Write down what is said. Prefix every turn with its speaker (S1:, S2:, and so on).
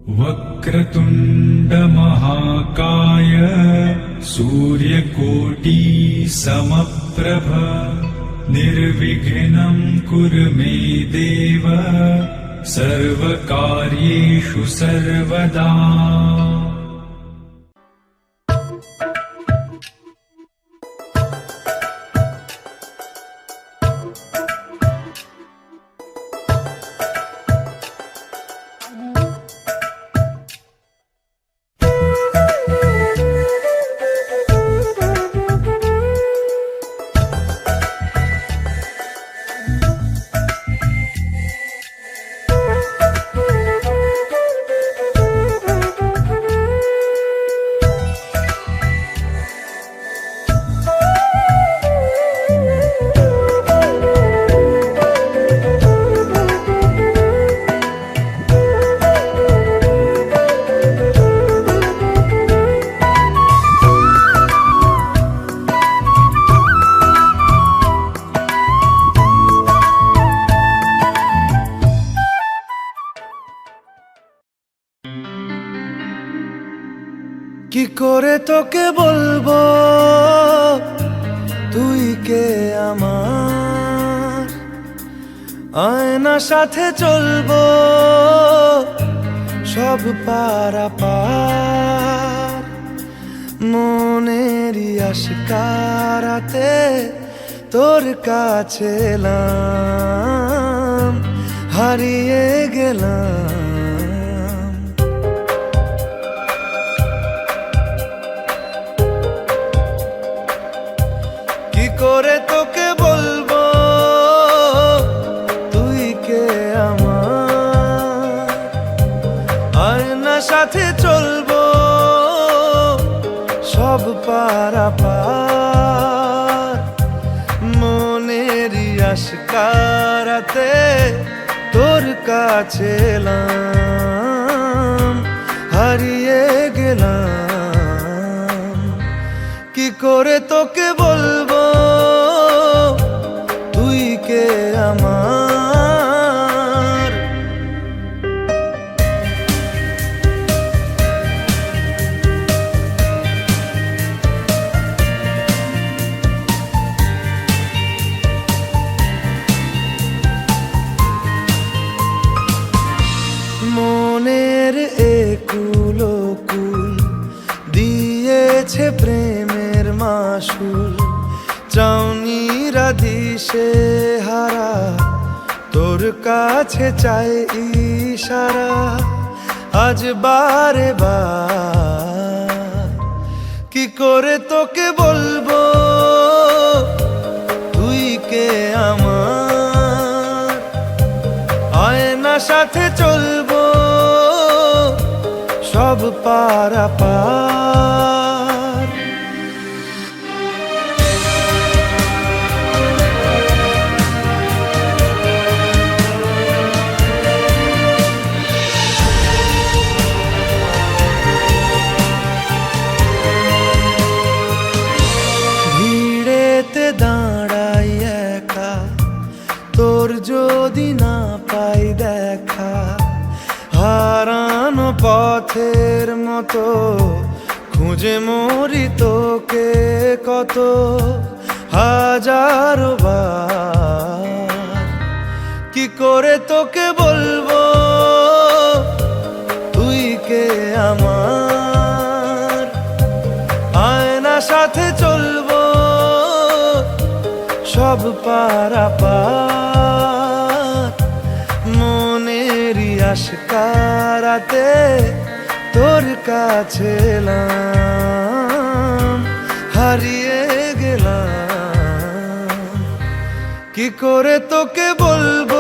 S1: वक्रतुण्ड महाकाय सूर्यकोटि समप्रभ निर्विघ्नं कुरु मे देव सर्वकार्येषु सर्वदा।
S2: কি করে তোকে বলবো তুই কে আমার, আয়নার সাথে চলবো সব পারাপার, মনেরই আশকারাতে তোর কাছে এলাম, হারিয়ে গেলাম। করে তোকে বলবো তুই কে আমার, আয়নার সাথে চলবো সব পারাপার, মনেরই আশকারাতে তোর কাছে এলাম, হারিয়ে গেলাম। কি করে তোকে বলবো তুই কে আমার। মনের একুল কুল দিয়েছে প্রেমের মাসুল, চাউনিরা দিশে হারা তোর কাছে চাই ইশারা, আজ বারে বার। কি করে তোকে বলবো তুই কে আমার, আয়নার সাথে চলবো সব পারাপার। ভিড়েতে দাঁড়াই একা তোর যদি না পাই দেখা, হারানো পথের মতো খুঁজে মরি তোকে কত হাজারো বার। কি করে তোকে বলবো তুই কে আমার, আয়নার সাথে চলবো সব পারাপার, মনেরই আশকারাতে তোর কাছে এলাম, হারিয়ে গেলাম। কি করে তোকে বলবো